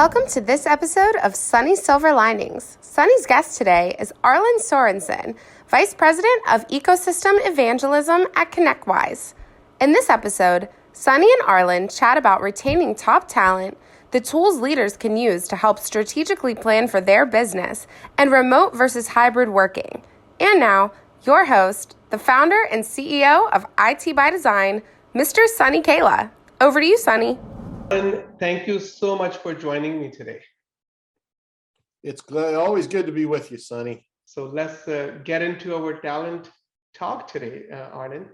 Welcome to this episode of Sunny Silver Linings. Sunny's guest today is Arlin Sorensen, Vice President of Ecosystem Evangelism at ConnectWise. In this episode, Sunny and Arlin chat about retaining top talent, the tools leaders can use to help strategically plan for their business, and remote versus hybrid working. And now, your host, the founder and CEO of IT by Design, Mr. Sunny Kayla. Over to you, Sunny. Thank you so much for joining me today. It's always good to be with you, Sunny. So let's get into our talent talk today, Arlin.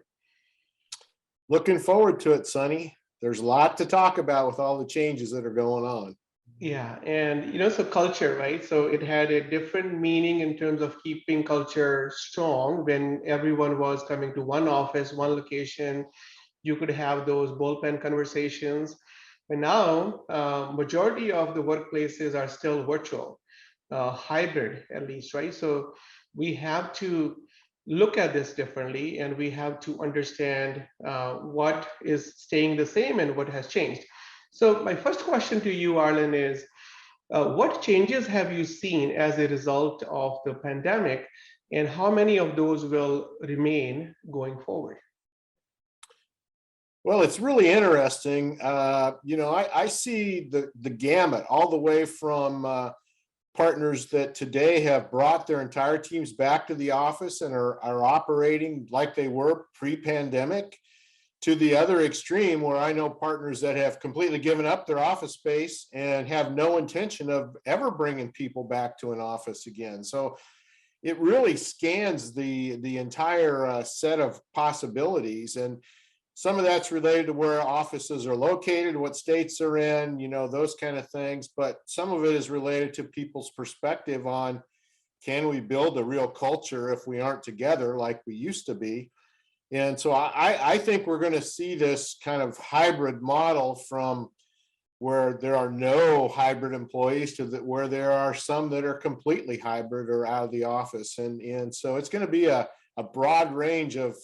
Looking forward to it, Sunny. There's a lot to talk about with all the changes that are going on. Yeah, and so culture, right? So it had a different meaning in terms of keeping culture strong when everyone was coming to one office, one location. You could have those bullpen conversations. But now, majority of the workplaces are still virtual, hybrid at least, right? So we have to look at this differently, and we have to understand what is staying the same and what has changed. So my first question to you, Arlin, is what changes have you seen as a result of the pandemic, and how many of those will remain going forward? Well, it's really interesting. I see the gamut all the way from partners that today have brought their entire teams back to the office and are operating like they were pre-pandemic, to the other extreme where I know partners that have completely given up their office space and have no intention of ever bringing people back to an office again. So it really scans the entire set of possibilities. And some of that's related to where offices are located, what states they're in, those kind of things. But some of it is related to people's perspective on, can we build a real culture if we aren't together like we used to be? And so I think we're going to see this kind of hybrid model from where there are no hybrid employees to where there are some that are completely hybrid or out of the office. And so it's going to be a broad range of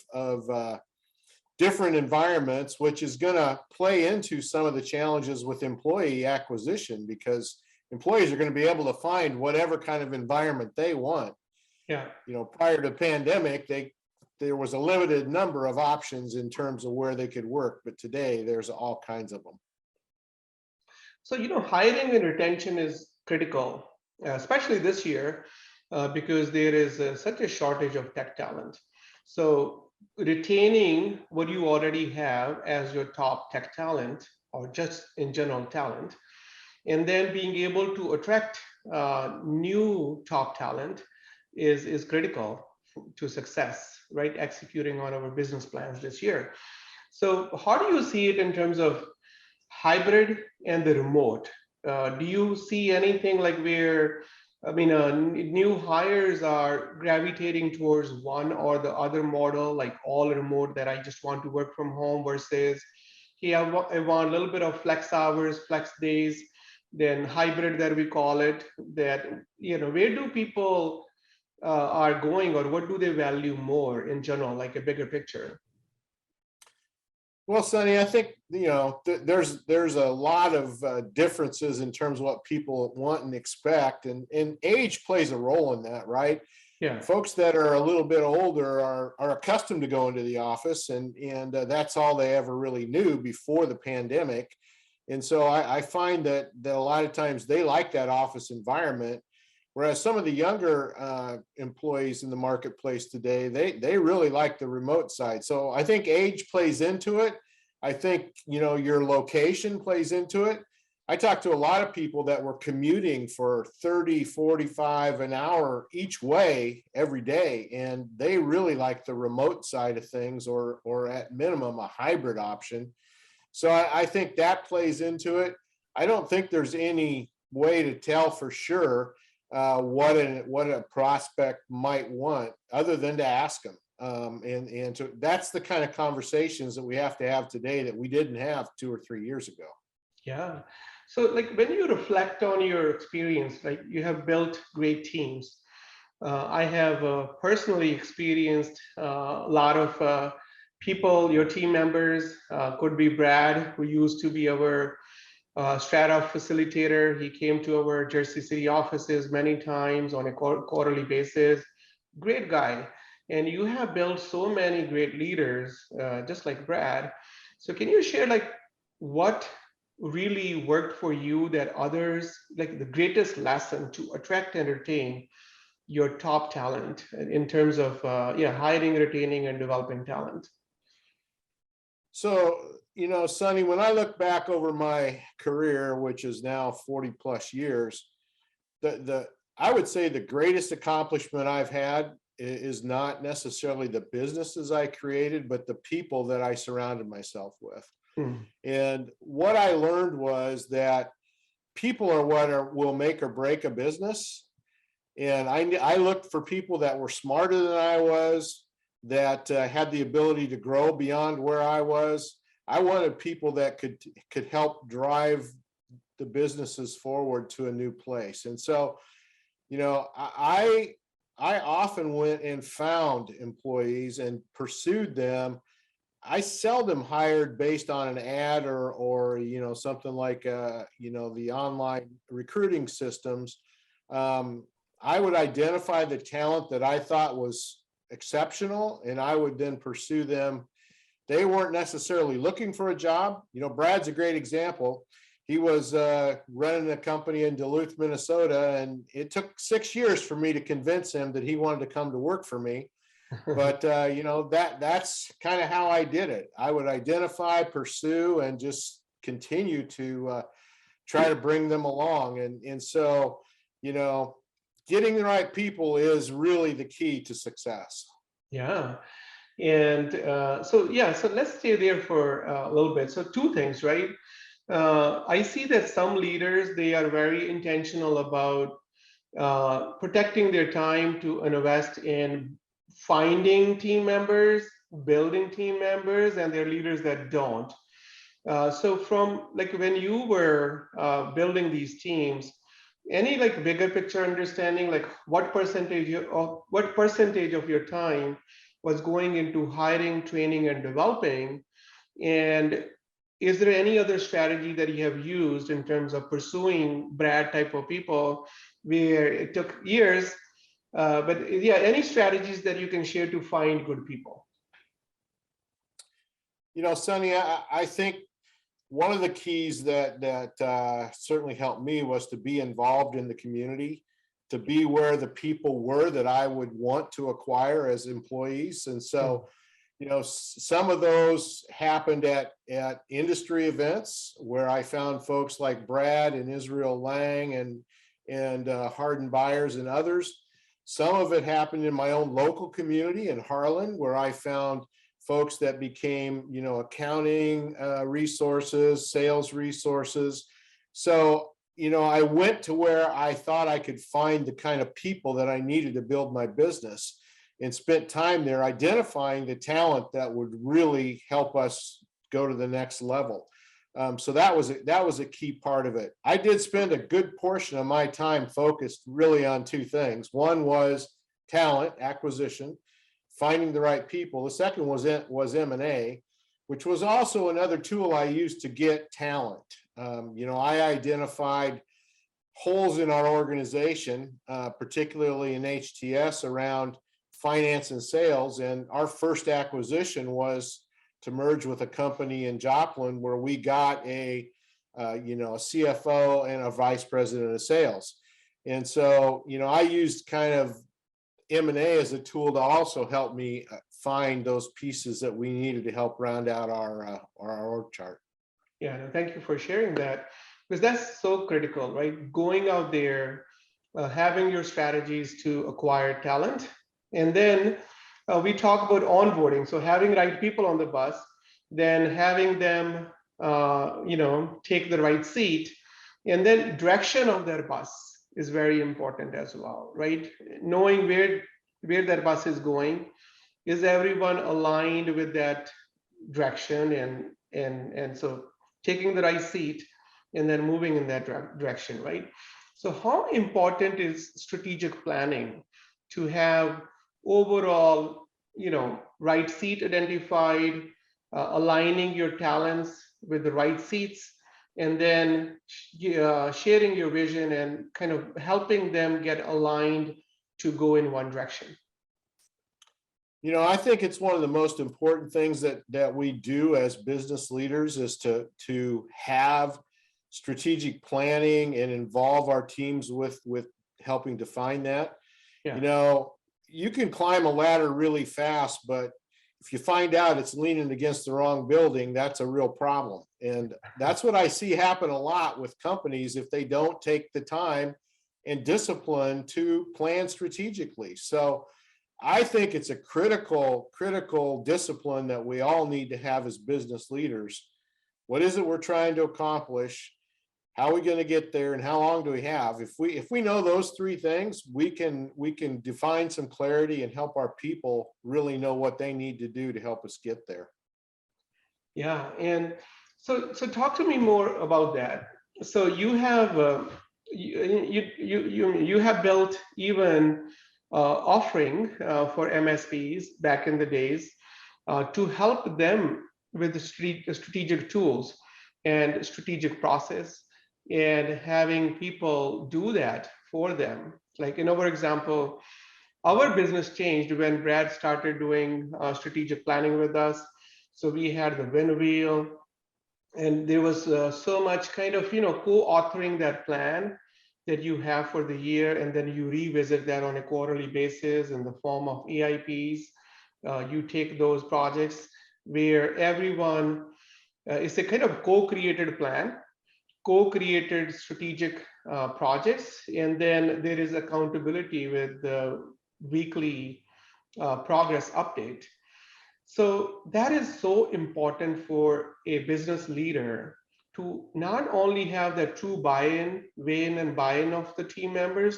different environments, which is going to play into some of the challenges with employee acquisition, because employees are going to be able to find whatever kind of environment they want. Yeah. Prior to the pandemic, there was a limited number of options in terms of where they could work, but today there's all kinds of them. So, hiring and retention is critical, especially this year, because there is such a shortage of tech talent. So retaining what you already have as your top tech talent, or just in general talent, and then being able to attract new top talent is critical to success, right? Executing on our business plans this year. So how do you see it in terms of hybrid and the remote? Do you see anything like where new hires are gravitating towards one or the other model, like all remote, that I just want to work from home, versus, hey, I want a little bit of flex hours, flex days, then hybrid that we call it, that, where do people are going, or what do they value more in general, like a bigger picture? Well, Sunny, I think, there's a lot of differences in terms of what people want and expect, and age plays a role in that, right? Yeah. Folks that are a little bit older are accustomed to going to the office, and that's all they ever really knew before the pandemic. And so I find that a lot of times they like that office environment, whereas some of the younger employees in the marketplace today, they really like the remote side. So I think age plays into it. I think, your location plays into it. I talked to a lot of people that were commuting for 30, 45 an hour each way every day, and they really like the remote side of things, or at minimum a hybrid option. So I think that plays into it. I don't think there's any way to tell for sure what a prospect might want, other than to ask them. That's the kind of conversations that we have to have today that we didn't have 2 or 3 years ago. Yeah. So like when you reflect on your experience, like you have built great teams. I have personally experienced a lot of people, your team members, could be Brad, who used to be our Strata facilitator. He came to our Jersey City offices many times on a quarterly basis. Great guy. And you have built so many great leaders, just like Brad. So can you share like what really worked for you that others, like the greatest lesson to attract and retain your top talent in terms of hiring, retaining, and developing talent? So, Sonny, when I look back over my career, which is now 40 plus years, the I would say the greatest accomplishment I've had is not necessarily the businesses I created, but the people that I surrounded myself with. Hmm. And what I learned was that people are what will make or break a business. And I looked for people that were smarter than I was, that had the ability to grow beyond where I was. I wanted people that could help drive the businesses forward to a new place. And so, I often went and found employees and pursued them. I seldom hired based on an ad or something like the online recruiting systems. I would identify the talent that I thought was exceptional, and I would then pursue them. They weren't necessarily looking for a job. Brad's a great example. He was running a company in Duluth, Minnesota, and it took 6 years for me to convince him that he wanted to come to work for me. But that's kind of how I did it. I would identify, pursue, and just continue to try to bring them along. And so, getting the right people is really the key to success. Yeah. And so let's stay there for a little bit. So two things, right? I see that some leaders, they are very intentional about protecting their time to invest in finding team members, building team members, and there are leaders that don't. So from like when you were building these teams, any like bigger picture understanding, like what percentage of your time was going into hiring, training, and developing? And is there any other strategy that you have used in terms of pursuing Brad type of people where it took years? But yeah, any strategies that you can share to find good people? Sonny, I think one of the keys that certainly helped me was to be involved in the community, to be where the people were that I would want to acquire as employees. And so, some of those happened at industry events where I found folks like Brad and Israel Lang and Hardin Byers and others. Some of it happened in my own local community in Harlan, where I found folks that became, accounting resources, sales resources. So, I went to where I thought I could find the kind of people that I needed to build my business, and spent time there identifying the talent that would really help us go to the next level. So that was a key part of it. I did spend a good portion of my time focused really on two things. One was talent acquisition, finding the right people. The second was M&A, which was also another tool I used to get talent. I identified holes in our organization, particularly in HTS around finance and sales. And our first acquisition was to merge with a company in Joplin where we got a CFO and a vice president of sales. And so, I used kind of M&A as a tool to also help me find those pieces that we needed to help round out our org chart. Yeah, no, thank you for sharing that, because that's so critical, right? Going out there, having your strategies to acquire talent, and then we talk about onboarding. So having right people on the bus, then having them, take the right seat, and then direction of their bus is very important as well, right? Knowing where that bus is going, is everyone aligned with that direction, and so taking the right seat and then moving in that direction, right? So how important is strategic planning to have overall, right seat identified, aligning your talents with the right seats, and then sharing your vision and kind of helping them get aligned to go in one direction. I think it's one of the most important things that we do as business leaders is to have strategic planning and involve our teams with helping define that. Yeah. You can climb a ladder really fast, but if you find out it's leaning against the wrong building, that's a real problem. And that's what I see happen a lot with companies if they don't take the time and discipline to plan strategically. So I think it's a critical discipline that we all need to have as business leaders. What is it we're trying to accomplish? How are we going to get there, and how long do we have? If we know those three things, we can define some clarity and help our people really know what they need to do to help us get there. Yeah, and so talk to me more about that. So you have you have built even offering for MSPs back in the days to help them with the strategic tools and strategic process, and having people do that for them. Like in our example, our business changed when Brad started doing strategic planning with us. So we had the win wheel, and there was so much kind of co-authoring that plan that you have for the year, and then you revisit that on a quarterly basis in the form of EIPs. You take those projects where everyone it's a kind of co-created plan, co-created strategic projects, and then there is accountability with the weekly progress update. So that is so important for a business leader to not only have that true buy-in, weigh-in and buy-in of the team members,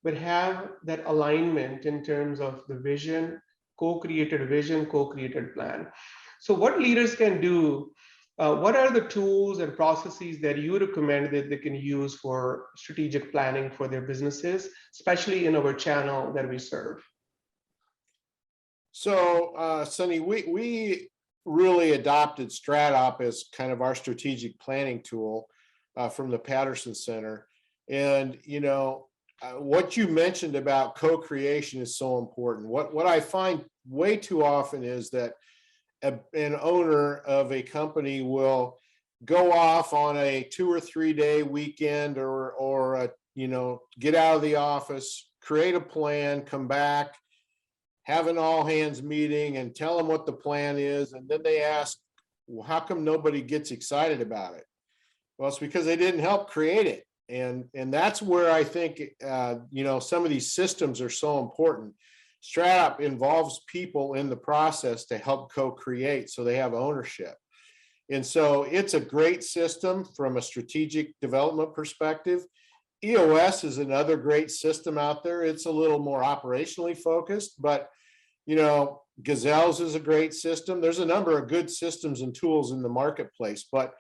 but have that alignment in terms of the vision, co-created plan. So what leaders can do, what are the tools and processes that you recommend that they can use for strategic planning for their businesses, especially in our channel that we serve? So, Sunny, we really adopted StratOp as kind of our strategic planning tool from the Patterson Center. And, what you mentioned about co-creation is so important. What I find way too often is that an owner of a company will go off on a 2 or 3 day weekend or get out of the office, create a plan, come back, have an all hands meeting and tell them what the plan is. And then they ask, well, how come nobody gets excited about it? Well, it's because they didn't help create it. And that's where I think, some of these systems are so important. StratOp involves people in the process to help co-create so they have ownership. And so it's a great system from a strategic development perspective. EOS is another great system out there. It's a little more operationally focused, but Gazelles is a great system. There's a number of good systems and tools in the marketplace, but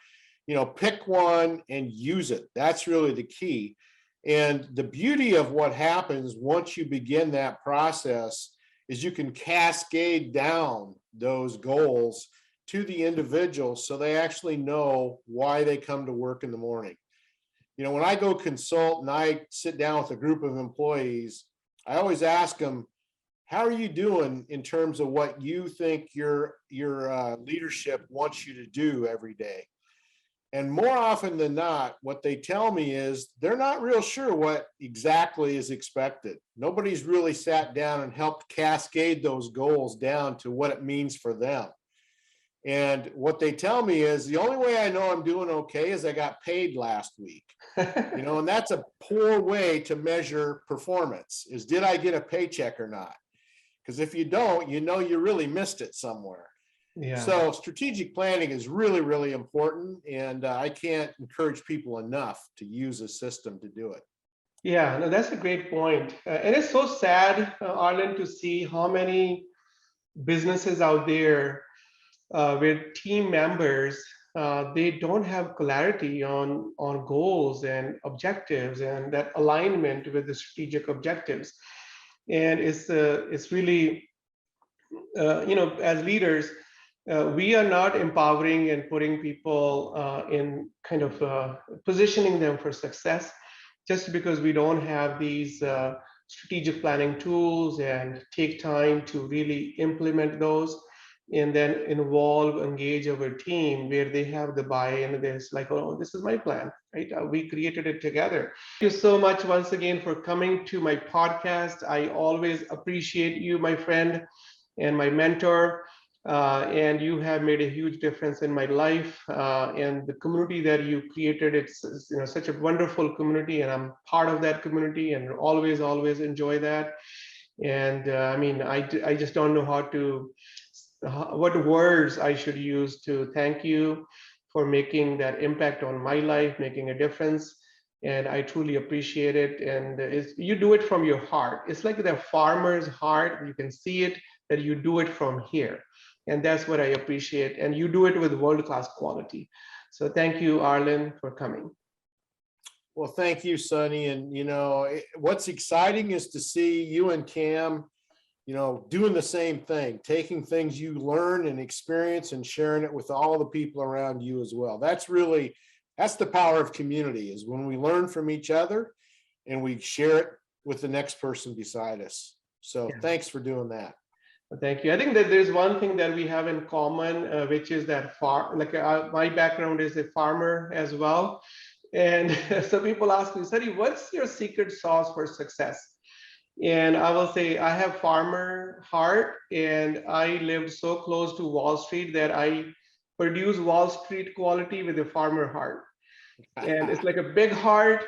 pick one and use it. That's really the key. And the beauty of what happens once you begin that process is you can cascade down those goals to the individual so they actually know why they come to work in the morning. When I go consult and I sit down with a group of employees, I always ask them, how are you doing in terms of what you think your leadership wants you to do every day? And more often than not, what they tell me is they're not real sure what exactly is expected. Nobody's really sat down and helped cascade those goals down to what it means for them. And what they tell me is the only way I know I'm doing okay is I got paid last week. And that's a poor way to measure performance, is did I get a paycheck or not? Because if you don't, you really missed it somewhere. Yeah. So strategic planning is really, really important. And I can't encourage people enough to use a system to do it. Yeah, no, that's a great point. And it's so sad, Arlen, to see how many businesses out there with team members, they don't have clarity on goals and objectives and that alignment with the strategic objectives. And it's really, as leaders, we are not empowering and putting people in kind of positioning them for success just because we don't have these strategic planning tools and take time to really implement those and then involve, engage our team where they have the buy-in. There's like, oh, this is my plan, right? We created it together. Thank you so much once again for coming to my podcast. I always appreciate you, my friend and my mentor. And you have made a huge difference in my life and the community that you created. It's such a wonderful community, and I'm part of that community, and always enjoy that. And I mean, I just don't know what words I should use to thank you for making that impact on my life, making a difference. And I truly appreciate it. And you do it from your heart. It's like the farmer's heart. You can see it, that you do it from here. And that's what I appreciate. And you do it with world-class quality. So thank you, Arlin, for coming. Well, thank you, Sonny. And, what's exciting is to see you and Cam, doing the same thing, taking things you learn and experience and sharing it with all the people around you as well. That's the power of community, is when we learn from each other and we share it with the next person beside us. So Thanks for doing that. Thank you. I think that there's one thing that we have in common, which is that my background is a farmer as well. And so people ask me, Sonny, what's your secret sauce for success? And I will say, I have farmer heart, and I lived so close to Wall Street that I produce Wall Street quality with a farmer heart. And it's like a big heart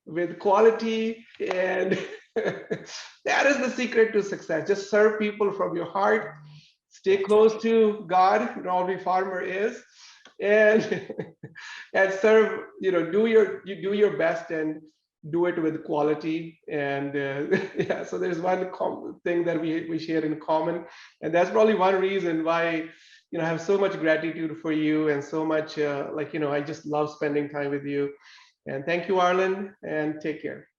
with quality, and that is the secret to success. Just serve people from your heart, stay close to God, and every farmer is, and and serve, do your best and do it with quality. And yeah, so there's one thing that we share in common, and that's probably one reason why I have so much gratitude for you, and so much I just love spending time with you. And thank you, Arlin, and take care.